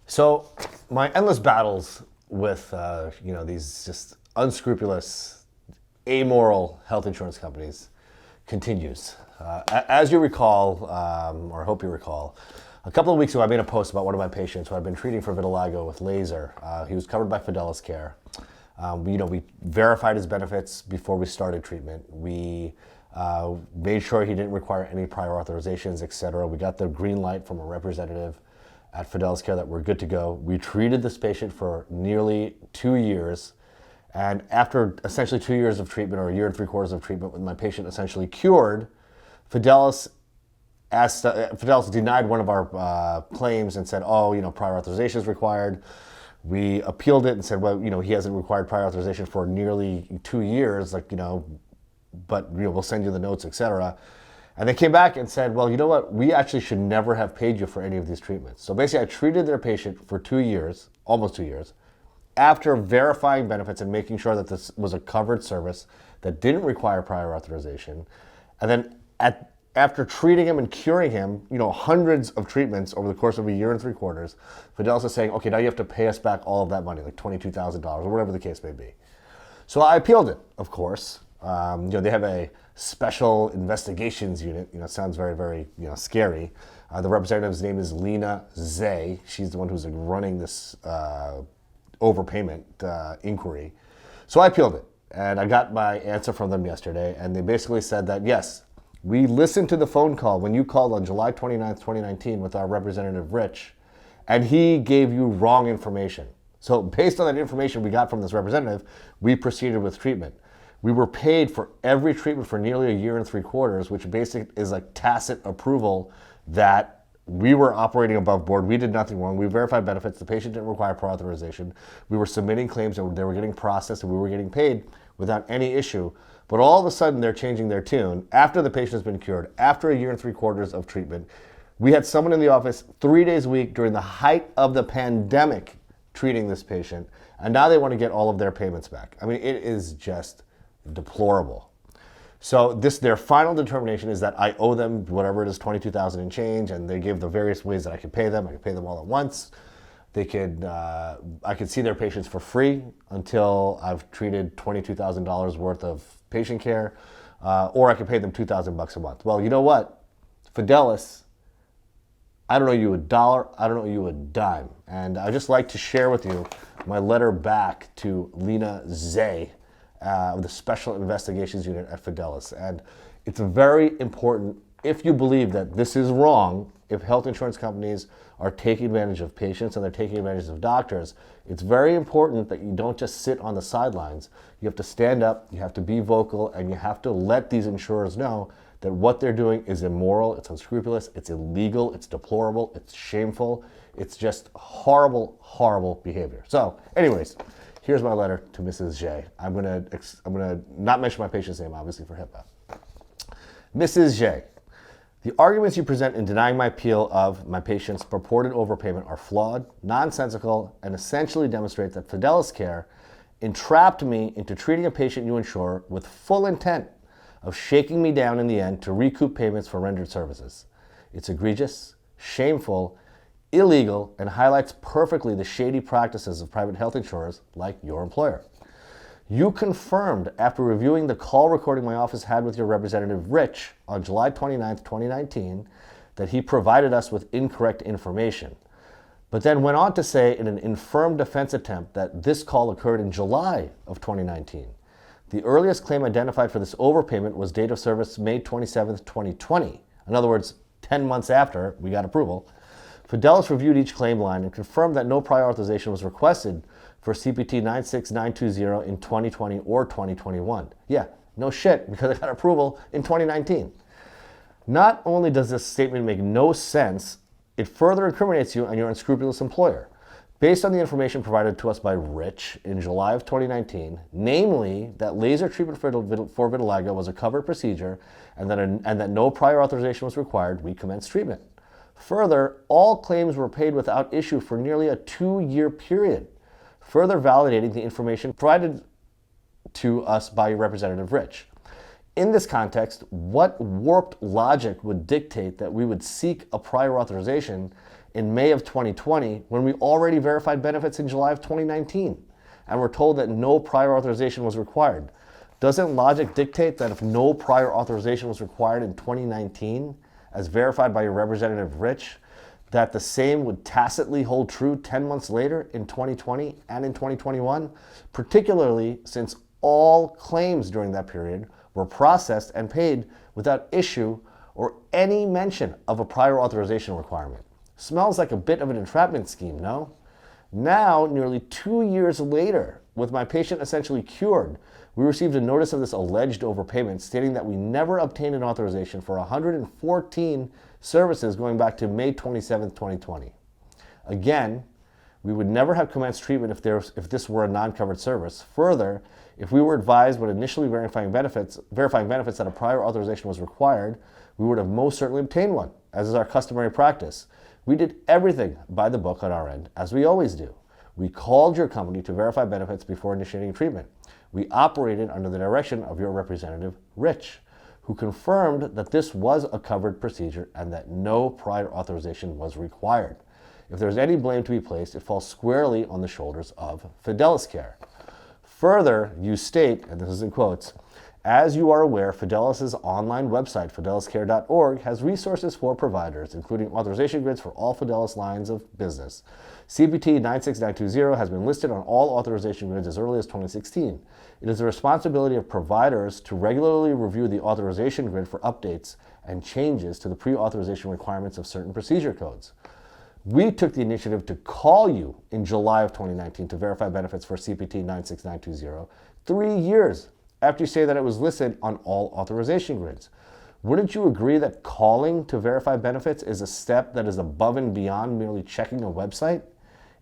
So my endless battles with these just unscrupulous, amoral health insurance companies continues. As you recall, or I hope you recall, a couple of weeks ago I made a post about one of my patients who I've been treating for vitiligo with laser. He was covered by Fidelis Care. We verified his benefits before we started treatment. We made sure he didn't require any prior authorizations, etc. We got the green light from a representative at Fidelis Care that we're good to go. We treated this patient for nearly 2 years. And after essentially 2 years of treatment, or a year and 3/4 of treatment, with my patient essentially cured, Fidelis denied one of our claims and said, prior authorization is required. We appealed it and said, he hasn't required prior authorization for nearly 2 years, but we'll send you the notes, etc. And they came back and said, we actually should never have paid you for any of these treatments. So basically, I treated their patient for 2 years, almost 2 years, after verifying benefits and making sure that this was a covered service that didn't require prior authorization. And then after treating him and curing him, hundreds of treatments over the course of a year and 3/4, Fidelis is saying, okay, now you have to pay us back all of that money, like $22,000 or whatever the case may be. So I appealed it, of course. They have a special investigations unit. Sounds very, very, scary. The representative's name is Lena Zay. She's the one who's running this overpayment inquiry. So I appealed it, and I got my answer from them yesterday, and they basically said that, yes, we listened to the phone call when you called on July 29th, 2019 with our representative, Rich, and he gave you wrong information. So based on that information we got from this representative, we proceeded with treatment. We were paid for every treatment for nearly a year and 3/4, which basically is like tacit approval that we were operating above board. We did nothing wrong. We verified benefits. The patient didn't require prior authorization. We were submitting claims and they were getting processed and we were getting paid without any issue. But all of a sudden they're changing their tune after the patient has been cured, after a year and 3/4 of treatment. We had someone in the office 3 days a week during the height of the pandemic treating this patient, and now they want to get all of their payments back. I mean, it is just deplorable. So their final determination is that I owe them whatever it is, $22,000 and change, and they gave the various ways that I could pay them. I could pay them all at once. I could see their patients for free until I've treated $22,000 worth of patient care, or I could pay them $2,000 a month. Well, you know what? Fidelis, I don't owe you $1, I don't owe you a dime. And I'd just like to share with you my letter back to Lena Zay, of the Special Investigations Unit at Fidelis. And it's very important, if you believe that this is wrong, if health insurance companies are taking advantage of patients and they're taking advantage of doctors, it's very important that you don't just sit on the sidelines. You have to stand up, you have to be vocal, and you have to let these insurers know that what they're doing is immoral, it's unscrupulous, it's illegal, it's deplorable, it's shameful, it's just horrible, horrible behavior. So, anyways, here's my letter to Mrs. J. I'm gonna not mention my patient's name, obviously, for HIPAA. Mrs. J, the arguments you present in denying my appeal of my patient's purported overpayment are flawed, nonsensical, and essentially demonstrate that Fidelis Care entrapped me into treating a patient you insure with full intent of shaking me down in the end to recoup payments for rendered services. It's egregious, shameful, illegal, and highlights perfectly the shady practices of private health insurers like your employer. You confirmed after reviewing the call recording my office had with your representative, Rich, on July 29th, 2019, that he provided us with incorrect information, but then went on to say in an infirm defense attempt that this call occurred in July of 2019. The earliest claim identified for this overpayment was date of service May 27th, 2020. In other words, 10 months after we got approval. Fidelis reviewed each claim line and confirmed that no prior authorization was requested for CPT 96920 in 2020 or 2021. Yeah, no shit, because I got approval in 2019. Not only does this statement make no sense, it further incriminates you and your unscrupulous employer. Based on the information provided to us by Rich in July of 2019, namely that laser treatment for vitiligo was a covered procedure and that no prior authorization was required, we commenced treatment. Further, all claims were paid without issue for nearly a 2-year period, further validating the information provided to us by your representative, Rich. In this context, what warped logic would dictate that we would seek a prior authorization in May of 2020 when we already verified benefits in July of 2019 and were told that no prior authorization was required? Doesn't logic dictate that if no prior authorization was required in 2019, as verified by your representative Rich, that the same would tacitly hold true 10 months later in 2020 and in 2021, particularly since all claims during that period were processed and paid without issue or any mention of a prior authorization requirement? Smells like a bit of an entrapment scheme, no? Now, nearly 2 years later, with my patient essentially cured, we received a notice of this alleged overpayment stating that we never obtained an authorization for 114 services going back to May 27, 2020. Again, we would never have commenced treatment if this were a non-covered service. Further, if we were advised when initially verifying benefits that a prior authorization was required, we would have most certainly obtained one, as is our customary practice. We did everything by the book on our end, as we always do. We called your company to verify benefits before initiating treatment. We operated under the direction of your representative, Rich, who confirmed that this was a covered procedure and that no prior authorization was required. If there's any blame to be placed, it falls squarely on the shoulders of Fidelis Care. Further, you state, and this is in quotes, as you are aware, Fidelis' online website, fideliscare.org, has resources for providers, including authorization grids for all Fidelis lines of business. CPT 96920 has been listed on all authorization grids as early as 2016. It is the responsibility of providers to regularly review the authorization grid for updates and changes to the pre-authorization requirements of certain procedure codes. We took the initiative to call you in July of 2019 to verify benefits for CPT 96920, 3 years after you say that it was listed on all authorization grids. Wouldn't you agree that calling to verify benefits is a step that is above and beyond merely checking a website?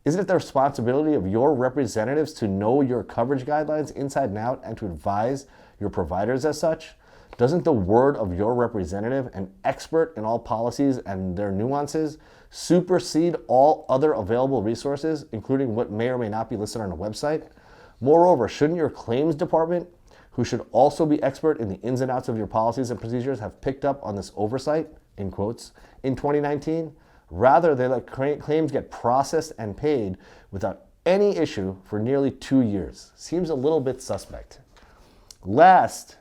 Isn't it the responsibility of your representatives to know your coverage guidelines inside and out and to advise your providers as such? Doesn't the word of your representative, an expert in all policies and their nuances, supersede all other available resources, including what may or may not be listed on a website? Moreover, shouldn't your claims department, who should also be expert in the ins and outs of your policies and procedures, have picked up on this oversight, in quotes, in 2019? Rather, they let claims get processed and paid without any issue for nearly 2 years. Seems a little bit suspect. Last,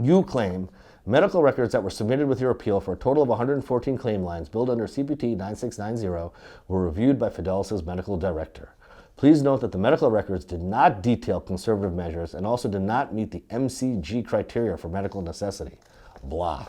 you claim medical records that were submitted with your appeal for a total of 114 claim lines billed under CPT 9690 were reviewed by Fidelis' medical director. Please note that the medical records did not detail conservative measures and also did not meet the MCG criteria for medical necessity. Blah.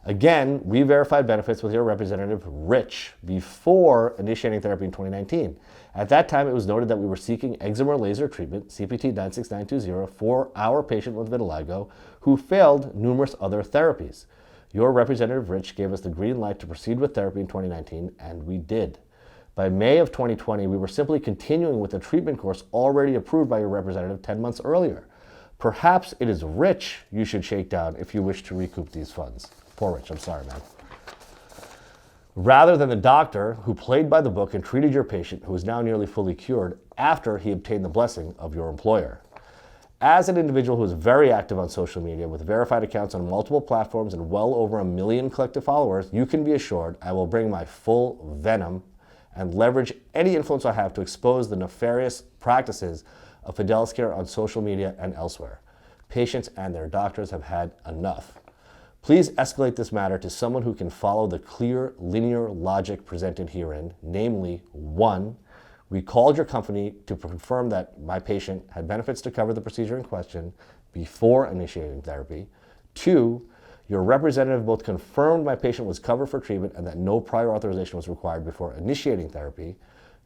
Again, we verified benefits with your representative, Rich, before initiating therapy in 2019. At that time, it was noted that we were seeking eczema laser treatment, CPT 96920, for our patient with vitiligo who failed numerous other therapies. Your representative, Rich, gave us the green light to proceed with therapy in 2019, and we did. By May of 2020, we were simply continuing with the treatment course already approved by your representative 10 months earlier. Perhaps it is Rich you should shake down if you wish to recoup these funds. Poor Rich, I'm sorry, man. Rather than the doctor who played by the book and treated your patient, who is now nearly fully cured, after he obtained the blessing of your employer. As an individual who is very active on social media with verified accounts on multiple platforms and well over 1 million collective followers, you can be assured I will bring my full venom and leverage any influence I have to expose the nefarious practices of Fidelis Care on social media and elsewhere. Patients and their doctors have had enough. Please escalate this matter to someone who can follow the clear, linear logic presented herein, namely, 1, we called your company to confirm that my patient had benefits to cover the procedure in question before initiating therapy. 2, your representative both confirmed my patient was covered for treatment and that no prior authorization was required before initiating therapy.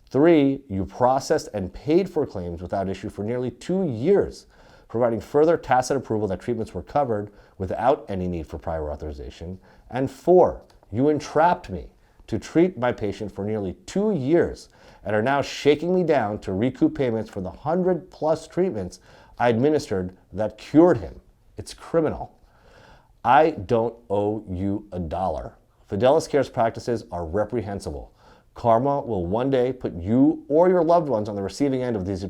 3, you processed and paid for claims without issue for nearly 2 years, providing further tacit approval that treatments were covered without any need for prior authorization. And 4, you entrapped me to treat my patient for nearly 2 years and are now shaking me down to recoup payments for the 100+ treatments I administered that cured him. It's criminal. I don't owe you a dollar. Fidelis Care's practices are reprehensible. Karma will one day put you or your loved ones on the receiving end of these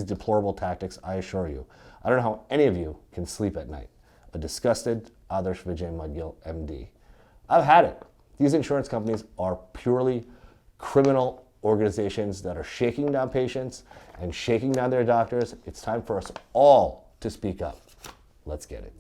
deplorable tactics, I assure you. I don't know how any of you can sleep at night. A disgusted Mudgil, MD. I've had it. These insurance companies are purely criminal organizations that are shaking down patients and shaking down their doctors. It's time for us all to speak up. Let's get it.